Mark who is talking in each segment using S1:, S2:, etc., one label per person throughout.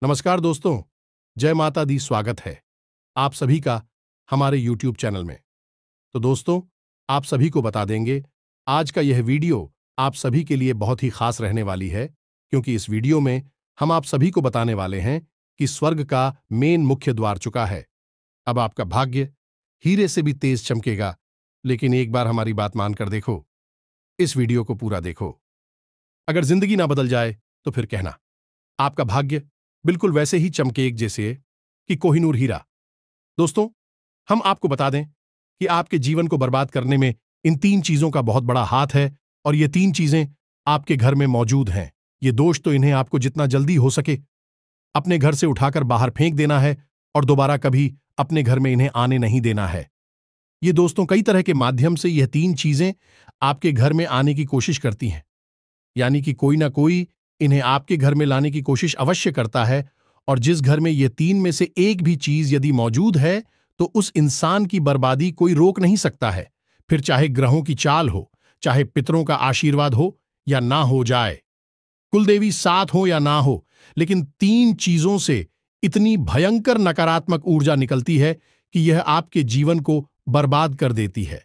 S1: नमस्कार दोस्तों, जय माता दी। स्वागत है आप सभी का हमारे YouTube चैनल में। तो दोस्तों, आप सभी को बता देंगे, आज का यह वीडियो आप सभी के लिए बहुत ही खास रहने वाली है, क्योंकि इस वीडियो में हम आप सभी को बताने वाले हैं कि स्वर्ग का मेन मुख्य द्वार चुका है। अब आपका भाग्य हीरे से भी तेज चमकेगा। लेकिन एक बार हमारी बात मानकर देखो, इस वीडियो को पूरा देखो। अगर जिंदगी ना बदल जाए तो फिर कहना। आपका भाग्य बिल्कुल वैसे ही चमकेग जैसे कि कोहिनूर हीरा। दोस्तों, हम आपको बता दें कि आपके जीवन को बर्बाद करने में इन 3 चीजों का बहुत बड़ा हाथ है, और ये 3 चीजें आपके घर में मौजूद हैं। ये दोष तो इन्हें आपको जितना जल्दी हो सके अपने घर से उठाकर बाहर फेंक देना है, और दोबारा कभी अपने घर में इन्हें आने नहीं देना है। ये दोस्तों कई तरह के माध्यम से यह 3 चीजें आपके घर में आने की कोशिश करती हैं। यानी कि कोई ना कोई इन्हें आपके घर में लाने की कोशिश अवश्य करता है, और जिस घर में ये 3 में से एक भी चीज यदि मौजूद है तो उस इंसान की बर्बादी कोई रोक नहीं सकता है। फिर चाहे ग्रहों की चाल हो, चाहे पितरों का आशीर्वाद हो या ना हो जाए, कुलदेवी साथ हो या ना हो, लेकिन 3 चीजों से इतनी भयंकर नकारात्मक ऊर्जा निकलती है कि यह आपके जीवन को बर्बाद कर देती है।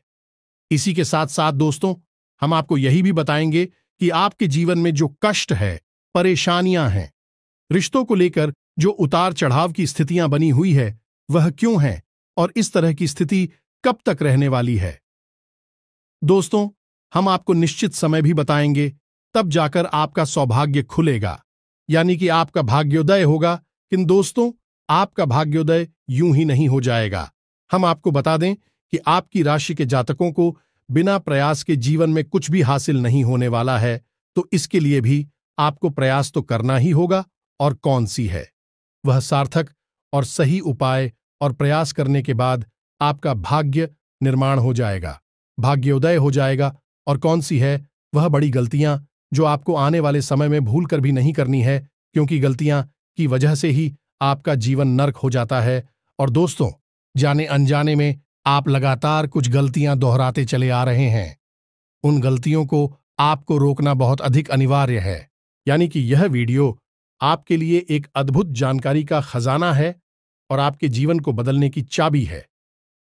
S1: इसी के साथ साथ दोस्तों, हम आपको यही भी बताएंगे कि आपके जीवन में जो कष्ट है, परेशानियां हैं, रिश्तों को लेकर जो उतार चढ़ाव की स्थितियां बनी हुई है, वह क्यों है और इस तरह की स्थिति कब तक रहने वाली है। दोस्तों, हम आपको निश्चित समय भी बताएंगे, तब जाकर आपका सौभाग्य खुलेगा, यानी कि आपका भाग्योदय होगा। किंतु दोस्तों, आपका भाग्योदय यूं ही नहीं हो जाएगा। हम आपको बता दें कि आपकी राशि के जातकों को बिना प्रयास के जीवन में कुछ भी हासिल नहीं होने वाला है। तो इसके लिए भी आपको प्रयास तो करना ही होगा, और कौन सी है वह सार्थक और सही उपाय, और प्रयास करने के बाद आपका भाग्य निर्माण हो जाएगा, भाग्योदय हो जाएगा। और कौन सी है वह बड़ी गलतियां जो आपको आने वाले समय में भूल कर भी नहीं करनी है, क्योंकि गलतियां की वजह से ही आपका जीवन नर्क हो जाता है। और दोस्तों, जाने अनजाने में आप लगातार कुछ गलतियां दोहराते चले आ रहे हैं। उन गलतियों को आपको रोकना बहुत अधिक अनिवार्य है। यानी कि यह वीडियो आपके लिए एक अद्भुत जानकारी का खजाना है, और आपके जीवन को बदलने की चाबी है।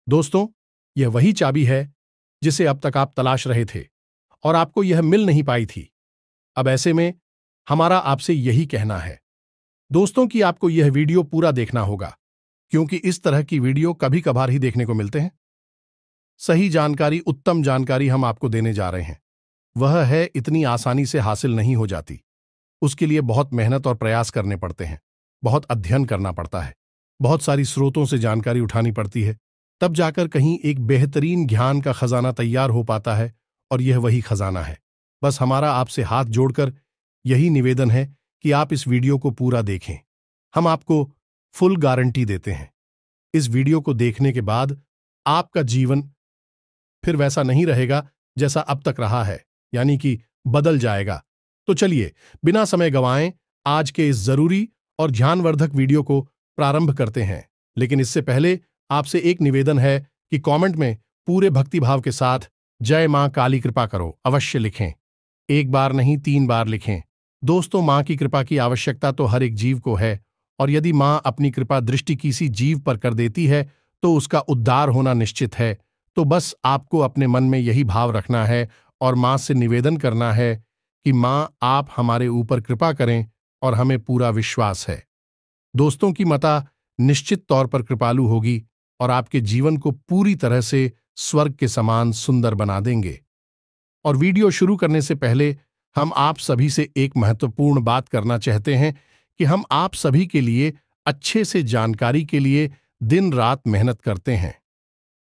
S1: दोस्तों, यह वही चाबी है जिसे अब तक आप तलाश रहे थे, और आपको यह मिल नहीं पाई थी। अब ऐसे में हमारा आपसे यही कहना है दोस्तों कि आपको यह वीडियो पूरा देखना होगा, क्योंकि इस तरह की वीडियो कभी कभार ही देखने को मिलते हैं। सही जानकारी, उत्तम जानकारी हम आपको देने जा रहे हैं। वह है इतनी आसानी से हासिल नहीं हो जाती। उसके लिए बहुत मेहनत और प्रयास करने पड़ते हैं, बहुत अध्ययन करना पड़ता है, बहुत सारी स्रोतों से जानकारी उठानी पड़ती है, तब जाकर कहीं एक बेहतरीन ज्ञान का खजाना तैयार हो पाता है। और यह वही खजाना है। बस हमारा आपसे हाथ जोड़कर यही निवेदन है कि आप इस वीडियो को पूरा देखें। हम आपको फुल गारंटी देते हैं, इस वीडियो को देखने के बाद आपका जीवन फिर वैसा नहीं रहेगा जैसा अब तक रहा है, यानी कि बदल जाएगा। तो चलिए, बिना समय गंवाएं आज के इस जरूरी और ध्यानवर्धक वीडियो को प्रारंभ करते हैं। लेकिन इससे पहले आपसे एक निवेदन है कि कमेंट में पूरे भक्तिभाव के साथ जय मां काली कृपा करो अवश्य लिखें। एक बार नहीं, 3 बार लिखें। दोस्तों, मां की कृपा की आवश्यकता तो हर एक जीव को है, और यदि मां अपनी कृपा दृष्टि किसी जीव पर कर देती है तो उसका उद्धार होना निश्चित है। तो बस आपको अपने मन में यही भाव रखना है और मां से निवेदन करना है कि मां, आप हमारे ऊपर कृपा करें, और हमें पूरा विश्वास है दोस्तों की माता निश्चित तौर पर कृपालु होगी, और आपके जीवन को पूरी तरह से स्वर्ग के समान सुंदर बना देंगे। और वीडियो शुरू करने से पहले हम आप सभी से एक महत्वपूर्ण बात करना चाहते हैं कि हम आप सभी के लिए अच्छे से जानकारी के लिए दिन रात मेहनत करते हैं।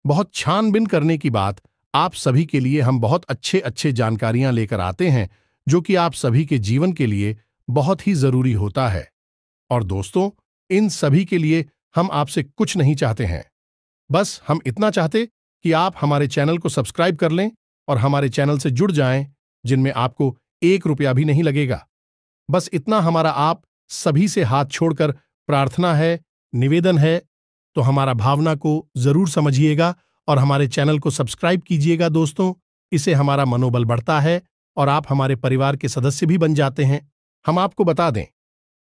S1: बहुत छानबीन करने की बात, आप सभी के लिए हम बहुत अच्छे जानकारियां लेकर आते हैं, जो कि आप सभी के जीवन के लिए बहुत ही जरूरी होता है। और दोस्तों, इन सभी के लिए हम आपसे कुछ नहीं चाहते हैं। बस हम इतना चाहते कि आप हमारे चैनल को सब्सक्राइब कर लें और हमारे चैनल से जुड़ जाएं, जिनमें आपको 1 रुपया भी नहीं लगेगा। बस इतना हमारा आप सभी से हाथ छोड़कर प्रार्थना है, निवेदन है। तो हमारा भावना को जरूर समझिएगा और हमारे चैनल को सब्सक्राइब कीजिएगा दोस्तों। इससे हमारा मनोबल बढ़ता है और आप हमारे परिवार के सदस्य भी बन जाते हैं। हम आपको बता दें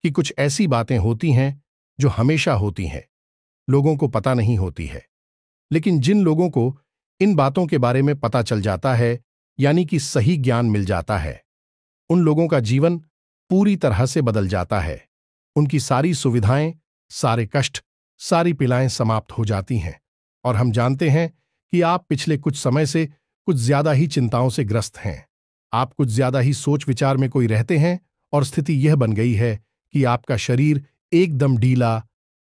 S1: कि कुछ ऐसी बातें होती हैं जो हमेशा होती हैं, लोगों को पता नहीं होती है। लेकिन जिन लोगों को इन बातों के बारे में पता चल जाता है, यानी कि सही ज्ञान मिल जाता है, उन लोगों का जीवन पूरी तरह से बदल जाता है। उनकी सारी सुविधाएं, सारे कष्ट, सारी पीड़ाएं समाप्त हो जाती हैं। और हम जानते हैं कि आप पिछले कुछ समय से कुछ ज्यादा ही चिंताओं से ग्रस्त हैं। आप कुछ ज्यादा ही सोच विचार में कोई रहते हैं और स्थिति यह बन गई है कि आपका शरीर एकदम ढीला,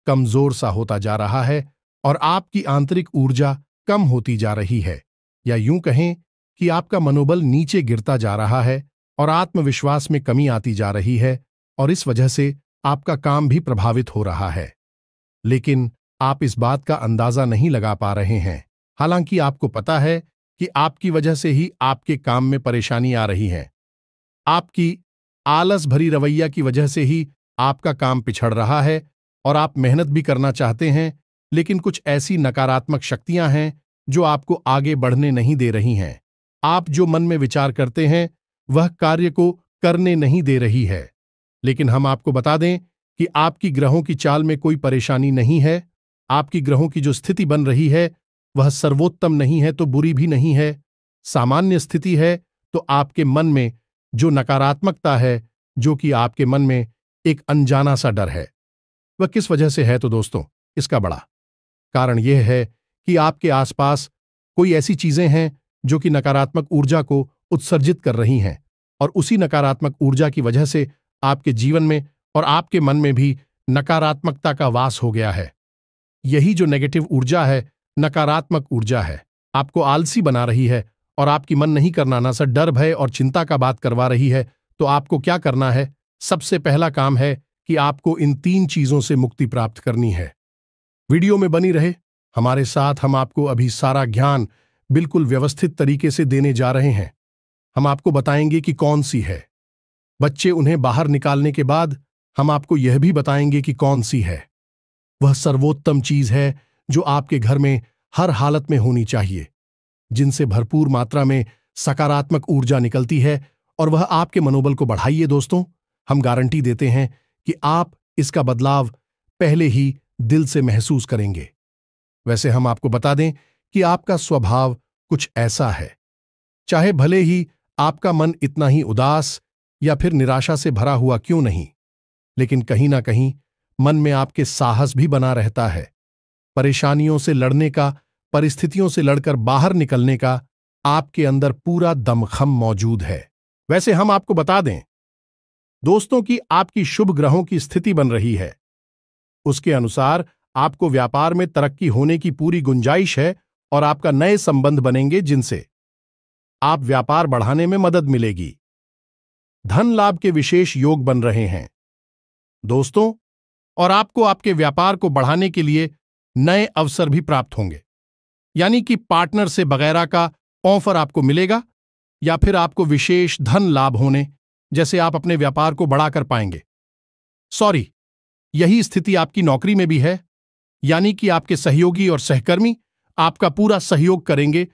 S1: कमजोर सा होता जा रहा है और आपकी आंतरिक ऊर्जा कम होती जा रही है, या यूं कहें कि आपका मनोबल नीचे गिरता जा रहा है और आत्मविश्वास में कमी आती जा रही है, और इस वजह से आपका काम भी प्रभावित हो रहा है। लेकिन आप इस बात का अंदाजा नहीं लगा पा रहे हैं। हालांकि आपको पता है कि आपकी वजह से ही आपके काम में परेशानी आ रही है। आपकी आलस भरी रवैया की वजह से ही आपका काम पिछड़ रहा है और आप मेहनत भी करना चाहते हैं, लेकिन कुछ ऐसी नकारात्मक शक्तियां हैं जो आपको आगे बढ़ने नहीं दे रही हैं। आप जो मन में विचार करते हैं वह कार्य को करने नहीं दे रही है। लेकिन हम आपको बता दें कि आपकी ग्रहों की चाल में कोई परेशानी नहीं है। आपकी ग्रहों की जो स्थिति बन रही है वह सर्वोत्तम नहीं है तो बुरी भी नहीं है, सामान्य स्थिति है। तो आपके मन में जो नकारात्मकता है, जो कि आपके मन में एक अनजाना सा डर है, वह किस वजह से है? तो दोस्तों, इसका बड़ा कारण यह है कि आपके आसपास कोई ऐसी चीजें हैं जो कि नकारात्मक ऊर्जा को उत्सर्जित कर रही हैं, और उसी नकारात्मक ऊर्जा की वजह से आपके जीवन में और आपके मन में भी नकारात्मकता का वास हो गया है। यही जो नेगेटिव ऊर्जा है, नकारात्मक ऊर्जा है, आपको आलसी बना रही है और आपकी मन नहीं करना ना सा डर, भय और चिंता का बात करवा रही है। तो आपको क्या करना है? सबसे पहला काम है कि आपको इन 3 चीजों से मुक्ति प्राप्त करनी है। वीडियो में बनी रहे हमारे साथ। हम आपको अभी सारा ज्ञान बिल्कुल व्यवस्थित तरीके से देने जा रहे हैं। हम आपको बताएंगे कि कौन सी है। बच्चे उन्हें बाहर निकालने के बाद हम आपको यह भी बताएंगे कि कौन सी है। वह सर्वोत्तम चीज है जो आपके घर में हर हालत में होनी चाहिए, जिनसे भरपूर मात्रा में सकारात्मक ऊर्जा निकलती है और वह आपके मनोबल को बढ़ाइए। दोस्तों, हम गारंटी देते हैं कि आप इसका बदलाव पहले ही दिल से महसूस करेंगे। वैसे हम आपको बता दें कि आपका स्वभाव कुछ ऐसा है, चाहे भले ही आपका मन इतना ही उदास या फिर निराशा से भरा हुआ क्यों नहीं, लेकिन कहीं ना कहीं मन में आपके साहस भी बना रहता है। परेशानियों से लड़ने का, परिस्थितियों से लड़कर बाहर निकलने का आपके अंदर पूरा दमखम मौजूद है। वैसे हम आपको बता दें दोस्तों कि आपकी शुभ ग्रहों की स्थिति बन रही है, उसके अनुसार आपको व्यापार में तरक्की होने की पूरी गुंजाइश है और आपका नए संबंध बनेंगे जिनसे आप व्यापार बढ़ाने में मदद मिलेगी। धन लाभ के विशेष योग बन रहे हैं दोस्तों, और आपको आपके व्यापार को बढ़ाने के लिए नए अवसर भी प्राप्त होंगे, यानी कि पार्टनर से वगैरह का ऑफर आपको मिलेगा, या फिर आपको विशेष धन लाभ होने जैसे आप अपने व्यापार को बढ़ाकर पाएंगे। यही स्थिति आपकी नौकरी में भी है, यानी कि आपके सहयोगी और सहकर्मी आपका पूरा सहयोग करेंगे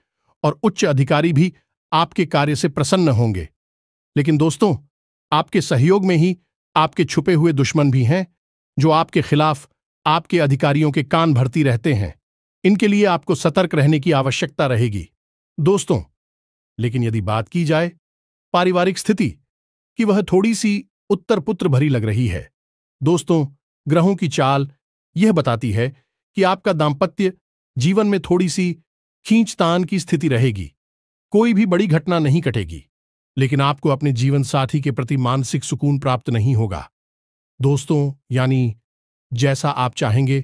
S1: और उच्च अधिकारी भी आपके कार्य से प्रसन्न होंगे। लेकिन दोस्तों, आपके सहयोग में ही आपके छुपे हुए दुश्मन भी हैं जो आपके खिलाफ आपके अधिकारियों के कान भरती रहते हैं। इनके लिए आपको सतर्क रहने की आवश्यकता रहेगी दोस्तों। लेकिन यदि बात की जाए पारिवारिक स्थिति की, वह थोड़ी सी उत्तर पुत्र भरी लग रही है दोस्तों। ग्रहों की चाल यह बताती है कि आपका दांपत्य जीवन में थोड़ी सी खींचतान की स्थिति रहेगी। कोई भी बड़ी घटना नहीं घटेगी, लेकिन आपको अपने जीवन साथी के प्रति मानसिक सुकून प्राप्त नहीं होगा दोस्तों। यानी जैसा आप चाहेंगे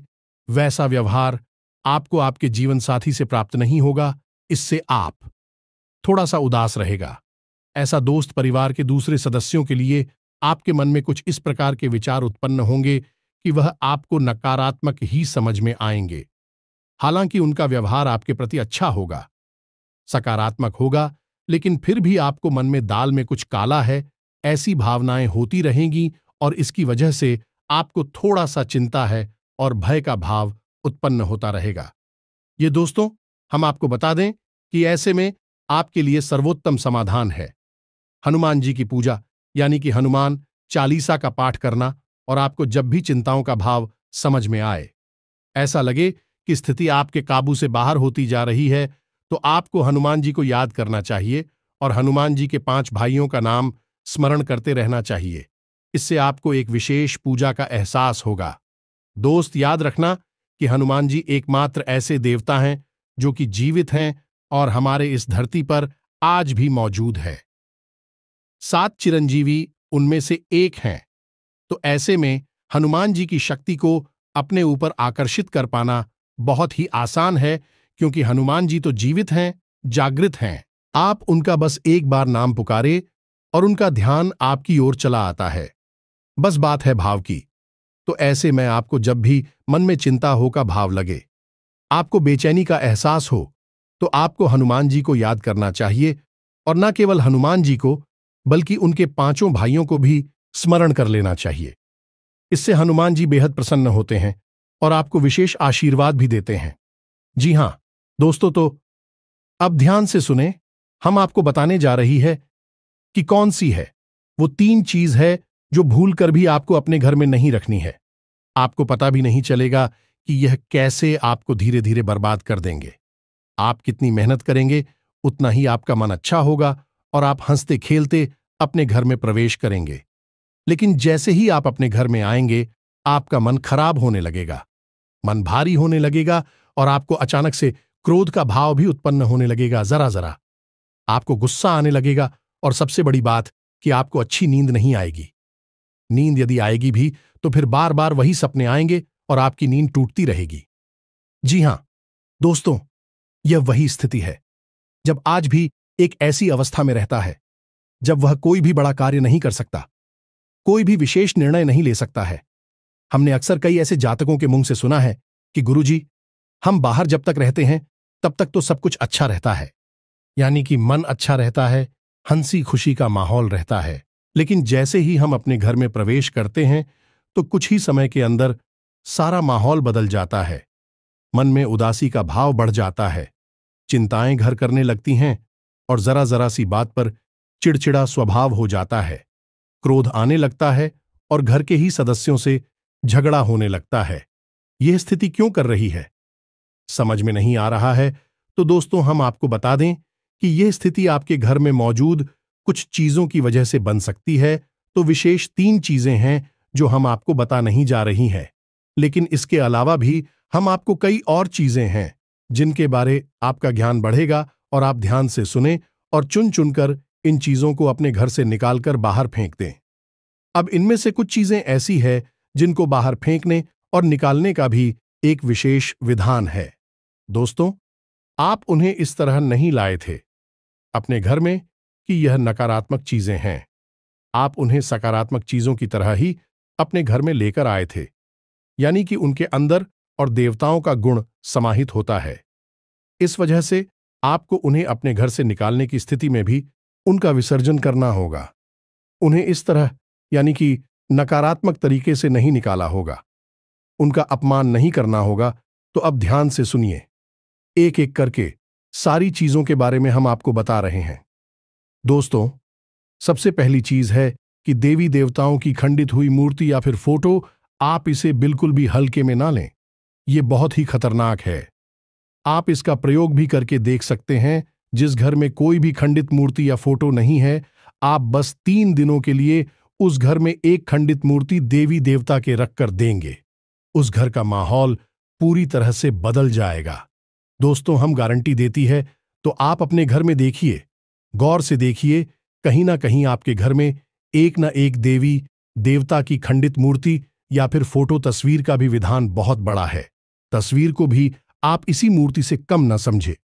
S1: वैसा व्यवहार आपको आपके जीवन साथी से प्राप्त नहीं होगा। इससे आप थोड़ा सा उदास रहेगा। ऐसा दोस्त परिवार के दूसरे सदस्यों के लिए आपके मन में कुछ इस प्रकार के विचार उत्पन्न होंगे कि वह आपको नकारात्मक ही समझ में आएंगे। हालांकि उनका व्यवहार आपके प्रति अच्छा होगा, सकारात्मक होगा, लेकिन फिर भी आपको मन में दाल में कुछ काला है, ऐसी भावनाएं होती रहेंगी और इसकी वजह से आपको थोड़ा सा चिंता है और भय का भाव उत्पन्न होता रहेगा। ये दोस्तों, हम आपको बता दें कि ऐसे में आपके लिए सर्वोत्तम समाधान है हनुमान जी की पूजा, यानी कि हनुमान चालीसा का पाठ करना और आपको जब भी चिंताओं का भाव समझ में आए, ऐसा लगे कि स्थिति आपके काबू से बाहर होती जा रही है, तो आपको हनुमान जी को याद करना चाहिए और हनुमान जी के 5 भाइयों का नाम स्मरण करते रहना चाहिए। इससे आपको एक विशेष पूजा का एहसास होगा। दोस्त, याद रखना कि हनुमान जी एकमात्र ऐसे देवता हैं जो कि जीवित हैं और हमारे इस धरती पर आज भी मौजूद है। 7 चिरंजीवी उनमें से एक हैं, तो ऐसे में हनुमान जी की शक्ति को अपने ऊपर आकर्षित कर पाना बहुत ही आसान है, क्योंकि हनुमान जी तो जीवित हैं, जागृत हैं। आप उनका बस एक बार नाम पुकारे और उनका ध्यान आपकी ओर चला आता है। बस बात है भाव की। तो ऐसे में आपको जब भी मन में चिंता हो का भाव लगे, आपको बेचैनी का एहसास हो, तो आपको हनुमान जी को याद करना चाहिए और न केवल हनुमान जी को, बल्कि उनके 5 भाइयों को भी स्मरण कर लेना चाहिए। इससे हनुमान जी बेहद प्रसन्न होते हैं और आपको विशेष आशीर्वाद भी देते हैं। जी हां दोस्तों, तो अब ध्यान से सुने। हम आपको बताने जा रही है कि कौन सी है वो 3 चीज है जो भूल कर भी आपको अपने घर में नहीं रखनी है। आपको पता भी नहीं चलेगा कि यह कैसे आपको धीरे धीरे बर्बाद कर देंगे। आप कितनी मेहनत करेंगे, उतना ही आपका मन अच्छा होगा और आप हंसते खेलते अपने घर में प्रवेश करेंगे। लेकिन जैसे ही आप अपने घर में आएंगे, आपका मन खराब होने लगेगा, मन भारी होने लगेगा और आपको अचानक से क्रोध का भाव भी उत्पन्न होने लगेगा। जरा जरा आपको गुस्सा आने लगेगा और सबसे बड़ी बात कि आपको अच्छी नींद नहीं आएगी। नींद यदि आएगी भी तो फिर बार बार वही सपने आएंगे और आपकी नींद टूटती रहेगी। जी हां दोस्तों, यह वही स्थिति है जब आज भी एक ऐसी अवस्था में रहता है जब वह कोई भी बड़ा कार्य नहीं कर सकता, कोई भी विशेष निर्णय नहीं ले सकता है। हमने अक्सर कई ऐसे जातकों के मुंह से सुना है कि गुरुजी, हम बाहर जब तक रहते हैं तब तक तो सब कुछ अच्छा रहता है, यानी कि मन अच्छा रहता है, हंसी खुशी का माहौल रहता है। लेकिन जैसे ही हम अपने घर में प्रवेश करते हैं तो कुछ ही समय के अंदर सारा माहौल बदल जाता है। मन में उदासी का भाव बढ़ जाता है, चिंताएं घर करने लगती हैं और जरा जरा सी बात पर चिड़चिड़ा स्वभाव हो जाता है। क्रोध आने लगता है और घर के ही सदस्यों से झगड़ा होने लगता है। यह स्थिति क्यों कर रही है, समझ में नहीं आ रहा है? तो दोस्तों, हम आपको बता दें कि यह स्थिति आपके घर में मौजूद कुछ चीजों की वजह से बन सकती है। तो विशेष 3 चीजें हैं जो हम आपको बता नहीं जा रही हैं, लेकिन इसके अलावा भी हम आपको कई और चीजें हैं जिनके बारे आपका ज्ञान बढ़ेगा और आप ध्यान से सुने और चुन चुनकर इन चीजों को अपने घर से निकालकर बाहर फेंक दें। अब इनमें से कुछ चीजें ऐसी है जिनको बाहर फेंकने और निकालने का भी एक विशेष विधान है। दोस्तों, आप उन्हें इस तरह नहीं लाए थे अपने घर में कि यह नकारात्मक चीजें हैं। आप उन्हें सकारात्मक चीजों की तरह ही अपने घर में लेकर आए थे, यानी कि उनके अंदर और देवताओं का गुण समाहित होता है। इस वजह से आपको उन्हें अपने घर से निकालने की स्थिति में भी उनका विसर्जन करना होगा। उन्हें इस तरह, यानी कि नकारात्मक तरीके से नहीं निकाला होगा, उनका अपमान नहीं करना होगा। तो अब ध्यान से सुनिए, एक एक करके सारी चीजों के बारे में हम आपको बता रहे हैं। दोस्तों, सबसे पहली चीज है कि देवी देवताओं की खंडित हुई मूर्ति या फिर फोटो, आप इसे बिल्कुल भी हल्के में ना लें। यह बहुत ही खतरनाक है। आप इसका प्रयोग भी करके देख सकते हैं। जिस घर में कोई भी खंडित मूर्ति या फोटो नहीं है, आप बस 3 दिनों के लिए उस घर में एक खंडित मूर्ति देवी देवता के रखकर देंगे, उस घर का माहौल पूरी तरह से बदल जाएगा। दोस्तों, हम गारंटी देती है। तो आप अपने घर में देखिए, गौर से देखिए, कहीं ना कहीं आपके घर में एक न एक देवी देवता की खंडित मूर्ति या फिर फोटो तस्वीर का भी विधान बहुत बड़ा है। तस्वीर को भी आप इसी मूर्ति से कम न समझे।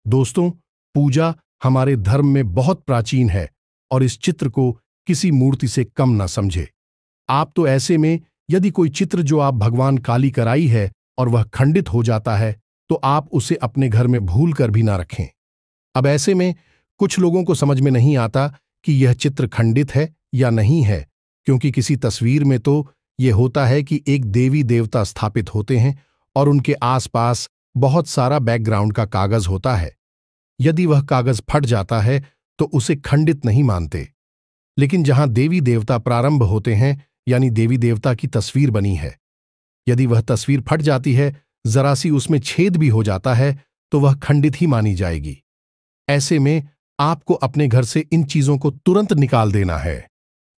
S1: दोस्तों, पूजा हमारे धर्म में बहुत प्राचीन है और इस चित्र को किसी मूर्ति से कम न समझे। आप तो ऐसे में यदि कोई चित्र जो आप भगवान काली कराई है और वह खंडित हो जाता है, तो आप उसे अपने घर में भूल कर भी ना रखें। अब ऐसे में कुछ लोगों को समझ में नहीं आता कि यह चित्र खंडित है या नहीं है, क्योंकि किसी तस्वीर में तो यह होता है कि एक देवी देवता स्थापित होते हैं और उनके आसपास बहुत सारा बैकग्राउंड का कागज होता है। यदि वह कागज फट जाता है तो उसे खंडित नहीं मानते। लेकिन जहां देवी देवता प्रारंभ होते हैं यानी देवी देवता की तस्वीर बनी है। यदि वह तस्वीर फट जाती है, जरा सी उसमें छेद भी हो जाता है, तो वह खंडित ही मानी जाएगी। ऐसे में आपको अपने घर से इन चीजों को तुरंत निकाल देना है,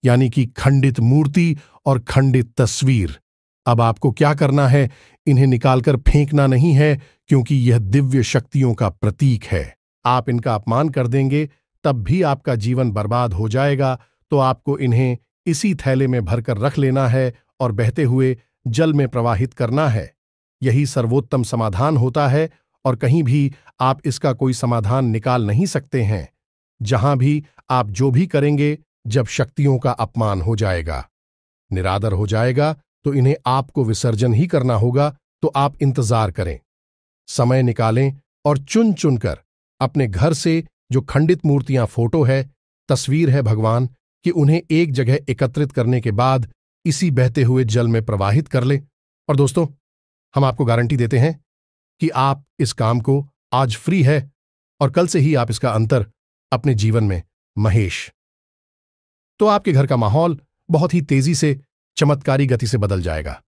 S1: यानी कि खंडित मूर्ति और खंडित तस्वीर। अब आपको क्या करना है, इन्हें निकालकर फेंकना नहीं है, क्योंकि यह दिव्य शक्तियों का प्रतीक है। आप इनका अपमान कर देंगे तब भी आपका जीवन बर्बाद हो जाएगा। तो आपको इन्हें इसी थैले में भरकर रख लेना है और बहते हुए जल में प्रवाहित करना है। यही सर्वोत्तम समाधान होता है और कहीं भी आप इसका कोई समाधान निकाल नहीं सकते हैं। जहां भी आप जो भी करेंगे, जब शक्तियों का अपमान हो जाएगा, निरादर हो जाएगा, तो इन्हें आपको विसर्जन ही करना होगा। तो आप इंतजार करें, समय निकालें और चुन चुनकर अपने घर से जो खंडित मूर्तियां, फोटो है, तस्वीर है भगवान कि उन्हें एक जगह एकत्रित करने के बाद इसी बहते हुए जल में प्रवाहित कर लें। और दोस्तों, हम आपको गारंटी देते हैं कि आप इस काम को आज फ्री है और कल से ही आप इसका अंतर अपने जीवन में महेश, तो आपके घर का माहौल बहुत ही तेजी से, चमत्कारी गति से बदल जाएगा।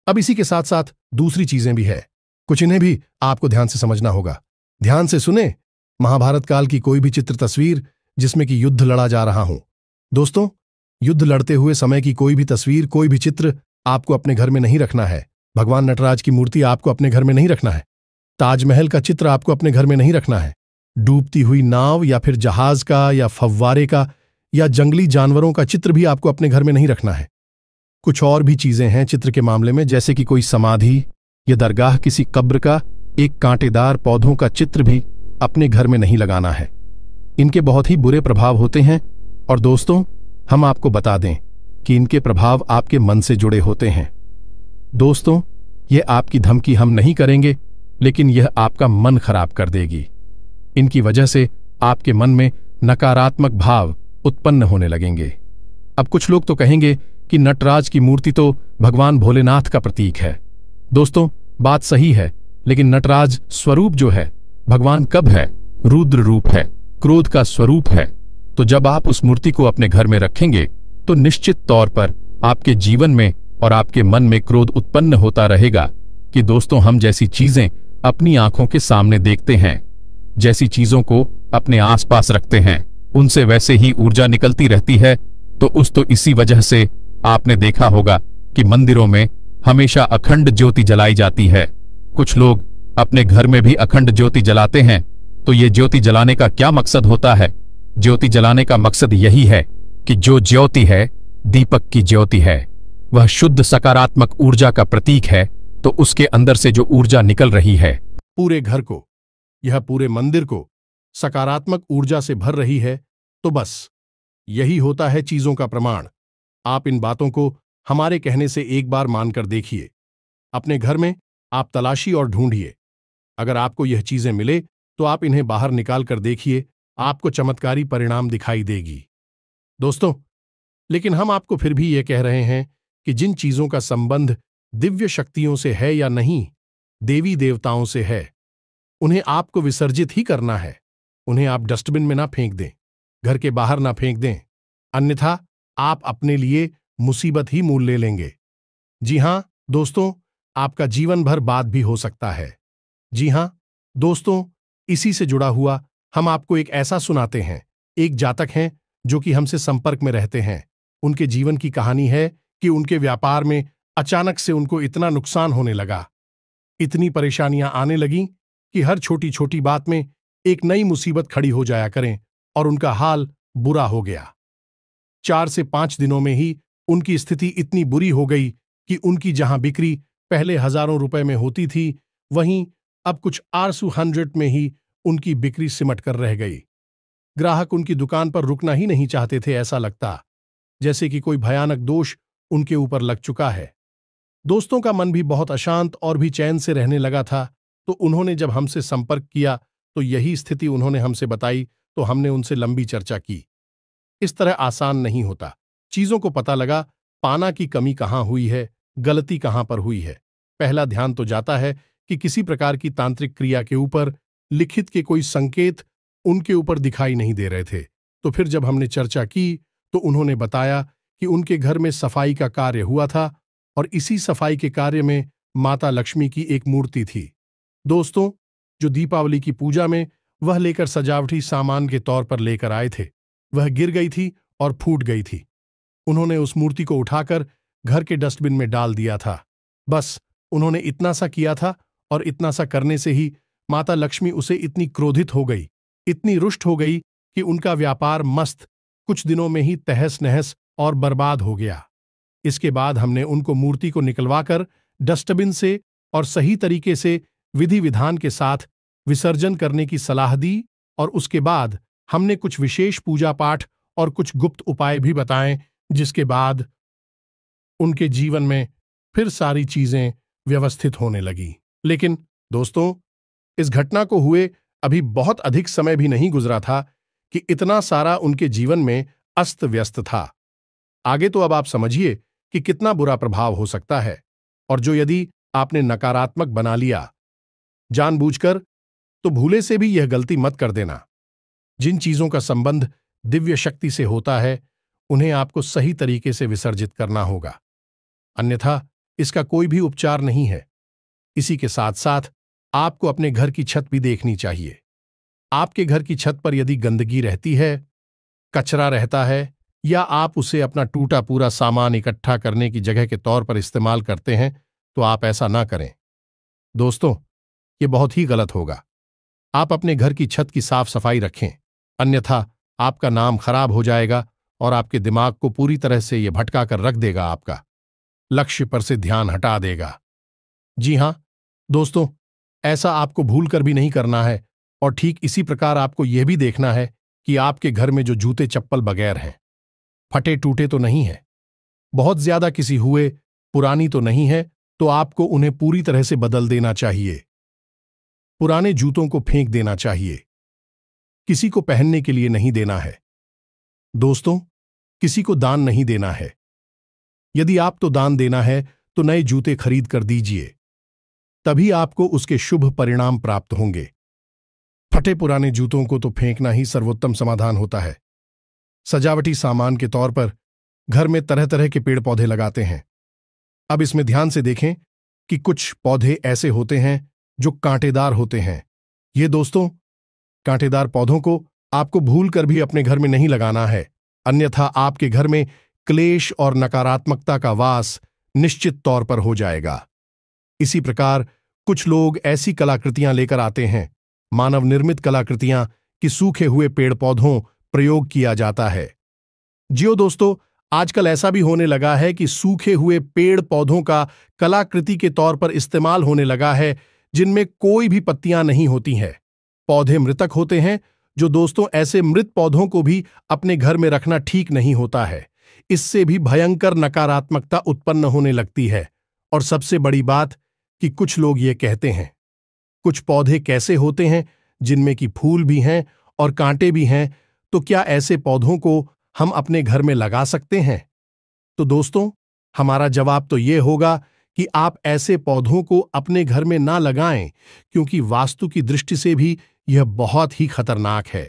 S1: अब इसी के साथ साथ दूसरी चीजें भी है, कुछ इन्हें भी आपको ध्यान से समझना होगा। ध्यान से सुने, महाभारत काल की कोई भी चित्र तस्वीर जिसमें कि युद्ध लड़ा जा रहा हो, दोस्तों, युद्ध लड़ते हुए समय की कोई भी तस्वीर, कोई भी चित्र आपको अपने घर में नहीं रखना है। भगवान नटराज की मूर्ति आपको अपने घर में नहीं रखना है। ताजमहल का चित्र आपको अपने घर में नहीं रखना है। डूबती हुई नाव या फिर जहाज का या फव्वारे का या जंगली जानवरों का चित्र भी आपको अपने घर में नहीं रखना है। कुछ और भी चीजें हैं चित्र के मामले में, जैसे कि कोई समाधि या दरगाह, किसी कब्र का एक कांटेदार पौधों का चित्र भी अपने घर में नहीं लगाना है। इनके बहुत ही बुरे प्रभाव होते हैं और दोस्तों, हम आपको बता दें कि इनके प्रभाव आपके मन से जुड़े होते हैं। दोस्तों, यह आपकी धमकी हम नहीं करेंगे, लेकिन यह आपका मन खराब कर देगी। इनकी वजह से आपके मन में नकारात्मक भाव उत्पन्न होने लगेंगे। अब कुछ लोग तो कहेंगे कि नटराज की मूर्ति तो भगवान भोलेनाथ का प्रतीक है। दोस्तों, बात सही है, लेकिन नटराज स्वरूप जो है, भगवान कब है? रुद्र रूप है, क्रोध का स्वरूप है। तो जब आप उस मूर्ति को अपने घर में रखेंगे तो निश्चित तौर पर आपके जीवन में और आपके मन में क्रोध उत्पन्न होता रहेगा कि दोस्तों, हम जैसी चीजें अपनी आंखों के सामने देखते हैं, जैसी चीजों को अपने आसपास रखते हैं, उनसे वैसे ही ऊर्जा निकलती रहती है। तो इसी वजह से आपने देखा होगा कि मंदिरों में हमेशा अखंड ज्योति जलाई जाती है। कुछ लोग अपने घर में भी अखंड ज्योति जलाते हैं। तो ये ज्योति जलाने का क्या मकसद होता है? ज्योति जलाने का मकसद यही है कि जो ज्योति है, दीपक की ज्योति है, वह शुद्ध सकारात्मक ऊर्जा का प्रतीक है। तो उसके अंदर से जो ऊर्जा निकल रही है, पूरे घर को, यह पूरे मंदिर को सकारात्मक ऊर्जा से भर रही है। तो बस यही होता है चीजों का प्रमाण। आप इन बातों को हमारे कहने से एक बार मानकर देखिए। अपने घर में आप तलाशी और ढूंढिए। अगर आपको यह चीजें मिले तो आप इन्हें बाहर निकाल कर देखिए, आपको चमत्कारी परिणाम दिखाई देगी। दोस्तों, लेकिन हम आपको फिर भी यह कह रहे हैं कि जिन चीजों का संबंध दिव्य शक्तियों से है या नहीं, देवी देवताओं से है, उन्हें आपको विसर्जित ही करना है। उन्हें आप डस्टबिन में ना फेंक दें, घर के बाहर ना फेंक दें, अन्यथा आप अपने लिए मुसीबत ही मोल ले लेंगे। जी हां दोस्तों, आपका जीवन भर बाद भी हो सकता है। जी हां दोस्तों, इसी से जुड़ा हुआ हम आपको एक ऐसा सुनाते हैं। एक जातक हैं जो कि हमसे संपर्क में रहते हैं। उनके जीवन की कहानी है कि उनके व्यापार में अचानक से उनको इतना नुकसान होने लगा, इतनी परेशानियां आने लगीं कि हर छोटी छोटी बात में एक नई मुसीबत खड़ी हो जाया करें और उनका हाल बुरा हो गया। 4 से 5 दिनों में ही उनकी स्थिति इतनी बुरी हो गई कि उनकी जहां बिक्री पहले हजारों रुपए में होती थी, वहीं अब कुछ आरसू 100 में ही उनकी बिक्री सिमट कर रह गई। ग्राहक उनकी दुकान पर रुकना ही नहीं चाहते थे। ऐसा लगता जैसे कि कोई भयानक दोष उनके ऊपर लग चुका है। दोस्तों का मन भी बहुत अशांत और भी चैन से रहने लगा था। तो उन्होंने जब हमसे संपर्क किया तो यही स्थिति उन्होंने हमसे बताई। तो हमने उनसे लंबी चर्चा की। इस तरह आसान नहीं होता। चीजों को पता लगा पाना की कमी कहां हुई है, गलती कहां पर हुई है। पहला ध्यान तो जाता है कि किसी प्रकार की तांत्रिक क्रिया के ऊपर लिखित के कोई संकेत उनके ऊपर दिखाई नहीं दे रहे थे। तो फिर जब हमने चर्चा की तो उन्होंने बताया कि उनके घर में सफाई का कार्य हुआ था और इसी सफाई के कार्य में माता लक्ष्मी की एक मूर्ति थी। दोस्तों, जो दीपावली की पूजा में वह लेकर सजावटी सामान के तौर पर लेकर आए थे, वह गिर गई थी और फूट गई थी। उन्होंने उस मूर्ति को उठाकर घर के डस्टबिन में डाल दिया था। बस उन्होंने इतना सा किया था और इतना सा करने से ही माता लक्ष्मी उसे इतनी क्रोधित हो गई, इतनी रुष्ट हो गई कि उनका व्यापार मस्त कुछ दिनों में ही तहस नहस और बर्बाद हो गया। इसके बाद हमने उनको मूर्ति को निकलवाकर डस्टबिन से और सही तरीके से विधि विधान के साथ विसर्जन करने की सलाह दी और उसके बाद हमने कुछ विशेष पूजा पाठ और कुछ गुप्त उपाय भी बताएं, जिसके बाद उनके जीवन में फिर सारी चीजें व्यवस्थित होने लगी। लेकिन दोस्तों, इस घटना को हुए अभी बहुत अधिक समय भी नहीं गुजरा था कि इतना सारा उनके जीवन में अस्त व्यस्त था। आगे तो अब आप समझिए कि कितना बुरा प्रभाव हो सकता है, और जो यदि आपने नकारात्मक बना लिया जानबूझकर, तो भूले से भी यह गलती मत कर देना। जिन चीजों का संबंध दिव्य शक्ति से होता है, उन्हें आपको सही तरीके से विसर्जित करना होगा, अन्यथा इसका कोई भी उपचार नहीं है। इसी के साथ साथ आपको अपने घर की छत भी देखनी चाहिए। आपके घर की छत पर यदि गंदगी रहती है, कचरा रहता है, या आप उसे अपना टूटा पूरा सामान इकट्ठा करने की जगह के तौर पर इस्तेमाल करते हैं, तो आप ऐसा ना करें। दोस्तों, ये बहुत ही गलत होगा। आप अपने घर की छत की साफ सफाई रखें, अन्यथा आपका नाम खराब हो जाएगा और आपके दिमाग को पूरी तरह से ये भटका कर रख देगा, आपका लक्ष्य पर से ध्यान हटा देगा। जी हां दोस्तों, ऐसा आपको भूल कर भी नहीं करना है। और ठीक इसी प्रकार आपको यह भी देखना है कि आपके घर में जो जूते चप्पल बगैर हैं, फटे टूटे तो नहीं है, बहुत ज्यादा किसी हुए पुरानी तो नहीं है, तो आपको उन्हें पूरी तरह से बदल देना चाहिए। पुराने जूतों को फेंक देना चाहिए, किसी को पहनने के लिए नहीं देना है। दोस्तों, किसी को दान नहीं देना है। यदि आपको दान देना है तो नए जूते खरीद कर दीजिए, तभी आपको उसके शुभ परिणाम प्राप्त होंगे। फटे पुराने जूतों को तो फेंकना ही सर्वोत्तम समाधान होता है। सजावटी सामान के तौर पर घर में तरह तरह के पेड़ पौधे लगाते हैं। अब इसमें ध्यान से देखें कि कुछ पौधे ऐसे होते हैं जो कांटेदार होते हैं। ये दोस्तों, कांटेदार पौधों को आपको भूल कर भी अपने घर में नहीं लगाना है, अन्यथा आपके घर में क्लेश और नकारात्मकता का वास निश्चित तौर पर हो जाएगा। इसी प्रकार कुछ लोग ऐसी कलाकृतियां लेकर आते हैं, मानव निर्मित कलाकृतियां, कि सूखे हुए पेड़ पौधों प्रयोग किया जाता है। जियो दोस्तों, आजकल ऐसा भी होने लगा है कि सूखे हुए पेड़ पौधों का कलाकृति के तौर पर इस्तेमाल होने लगा है, जिनमें कोई भी पत्तियां नहीं होती हैं। पौधे मृतक होते हैं, जो दोस्तों ऐसे मृत पौधों को भी अपने घर में रखना ठीक नहीं होता है। इससे भी भयंकर नकारात्मकता उत्पन्न होने लगती है। और सबसे बड़ी बात कि कुछ लोग ये कहते हैं, कुछ पौधे कैसे होते हैं जिनमें कि फूल भी हैं और कांटे भी हैं, तो क्या ऐसे पौधों को हम अपने घर में लगा सकते हैं? तो दोस्तों, हमारा जवाब तो ये होगा कि आप ऐसे पौधों को अपने घर में ना लगाएं, क्योंकि वास्तु की दृष्टि से भी यह बहुत ही खतरनाक है।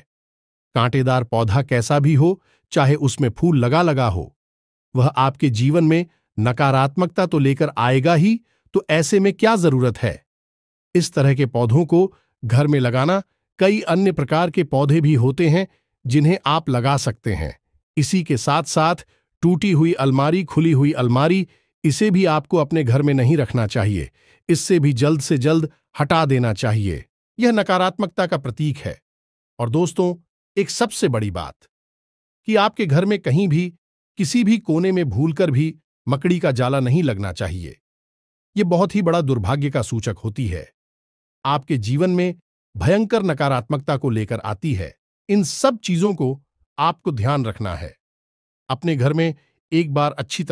S1: कांटेदार पौधा कैसा भी हो, चाहे उसमें फूल लगा लगा हो, वह आपके जीवन में नकारात्मकता तो लेकर आएगा ही, तो ऐसे में क्या जरूरत है? इस तरह के पौधों को घर में लगाना, कई अन्य प्रकार के पौधे भी होते हैं जिन्हें आप लगा सकते हैं। इसी के साथ साथ टूटी हुई अलमारी, खुली हुई अलमारी, इसे भी आपको अपने घर में नहीं रखना चाहिए। इससे भी जल्द से जल्द हटा देना चाहिए। यह नकारात्मकता का प्रतीक है। और दोस्तों, एक सबसे बड़ी बात कि आपके घर में कहीं भी किसी भी कोने में भूलकर भी मकड़ी का जाला नहीं लगना चाहिए। यह बहुत ही बड़ा दुर्भाग्य का सूचक होती है, आपके जीवन में भयंकर नकारात्मकता को लेकर आती है। इन सब चीजों को आपको ध्यान रखना है। अपने घर में एक बार अच्छी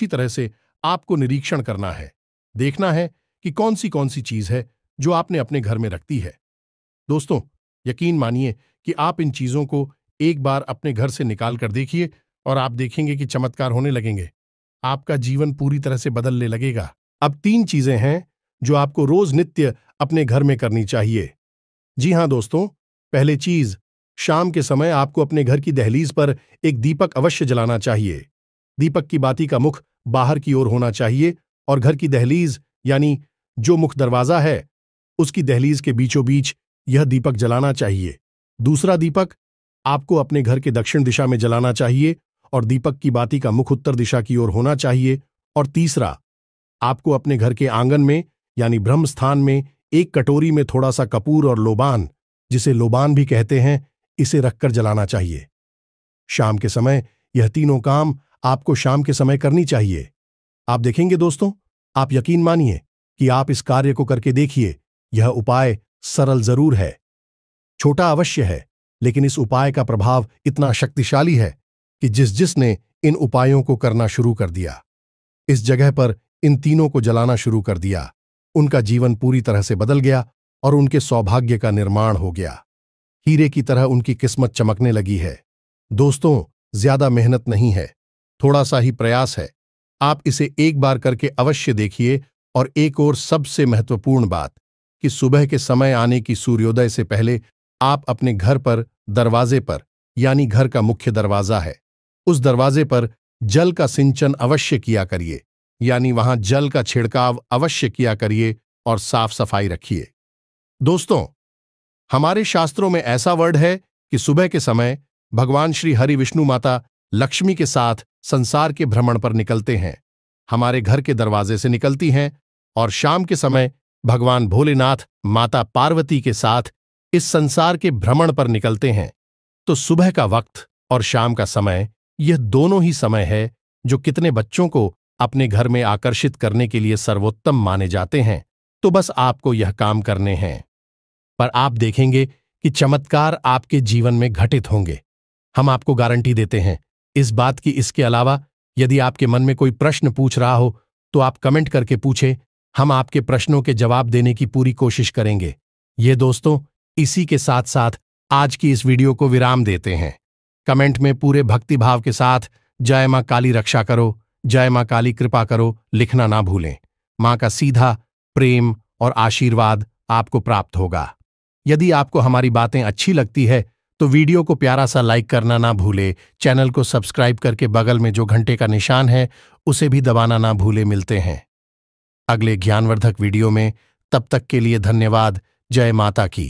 S1: तरह से आपको निरीक्षण करना है, देखना है कि कौन सी चीज है जो आपने अपने घर में रखती है। दोस्तों, यकीन मानिए कि आप इन चीजों को एक बार अपने घर से निकाल कर देखिए और आप देखेंगे कि चमत्कार होने लगेंगे। आपका जीवन पूरी तरह से बदलने लगेगा। अब 3 चीजें हैं जो आपको रोज नित्य अपने घर में करनी चाहिए। जी हां दोस्तों, पहली चीज, शाम के समय आपको अपने घर की दहलीज पर एक दीपक अवश्य जलाना चाहिए। दीपक की बाती का मुख बाहर की ओर होना चाहिए और घर की दहलीज यानी जो मुख्य दरवाजा है उसकी दहलीज के बीचों बीच यह दीपक जलाना चाहिए। दूसरा दीपक आपको अपने घर के दक्षिण दिशा में जलाना चाहिए और दीपक की बाती का मुख उत्तर दिशा की ओर होना चाहिए। और तीसरा, आपको अपने घर के आंगन में यानी ब्रह्म स्थान में एक कटोरी में थोड़ा सा कपूर और लोबान, जिसे लोबान भी कहते हैं, इसे रखकर जलाना चाहिए। शाम के समय यह तीनों काम आपको शाम के समय करनी चाहिए। आप देखेंगे दोस्तों, आप यकीन मानिए कि आप इस कार्य को करके देखिए। यह उपाय सरल जरूर है, छोटा अवश्य है, लेकिन इस उपाय का प्रभाव इतना शक्तिशाली है कि जिसने इन उपायों को करना शुरू कर दिया, इस जगह पर इन तीनों को जलाना शुरू कर दिया, उनका जीवन पूरी तरह से बदल गया और उनके सौभाग्य का निर्माण हो गया। हीरे की तरह उनकी किस्मत चमकने लगी है। दोस्तों, ज्यादा मेहनत नहीं है, थोड़ा सा ही प्रयास है। आप इसे एक बार करके अवश्य देखिए। और एक और सबसे महत्वपूर्ण बात कि सुबह के समय आने की सूर्योदय से पहले आप अपने घर पर दरवाजे पर यानी घर का मुख्य दरवाजा है, उस दरवाजे पर जल का सिंचन अवश्य किया करिए, यानी वहां जल का छिड़काव अवश्य किया करिए और साफ सफाई रखिए। दोस्तों, हमारे शास्त्रों में ऐसा वर्ड है कि सुबह के समय भगवान श्री हरि विष्णु माता लक्ष्मी के साथ संसार के भ्रमण पर निकलते हैं, हमारे घर के दरवाजे से निकलती हैं, और शाम के समय भगवान भोलेनाथ माता पार्वती के साथ इस संसार के भ्रमण पर निकलते हैं। तो सुबह का वक्त और शाम का समय, यह दोनों ही समय है जो कितने बच्चों को अपने घर में आकर्षित करने के लिए सर्वोत्तम माने जाते हैं। तो बस आपको यह काम करने हैं, पर आप देखेंगे कि चमत्कार आपके जीवन में घटित होंगे। हम आपको गारंटी देते हैं इस बात की। इसके अलावा यदि आपके मन में कोई प्रश्न पूछ रहा हो तो आप कमेंट करके पूछें, हम आपके प्रश्नों के जवाब देने की पूरी कोशिश करेंगे। ये दोस्तों, इसी के साथ साथ आज की इस वीडियो को विराम देते हैं। कमेंट में पूरे भक्तिभाव के साथ जय मां काली रक्षा करो, जय मां काली कृपा करो लिखना ना भूलें। मां का सीधा प्रेम और आशीर्वाद आपको प्राप्त होगा। यदि आपको हमारी बातें अच्छी लगती है तो वीडियो को प्यारा सा लाइक करना ना भूले, चैनल को सब्सक्राइब करके बगल में जो घंटे का निशान है उसे भी दबाना ना भूले। मिलते हैं अगले ज्ञानवर्धक वीडियो में, तब तक के लिए धन्यवाद। जय माता की।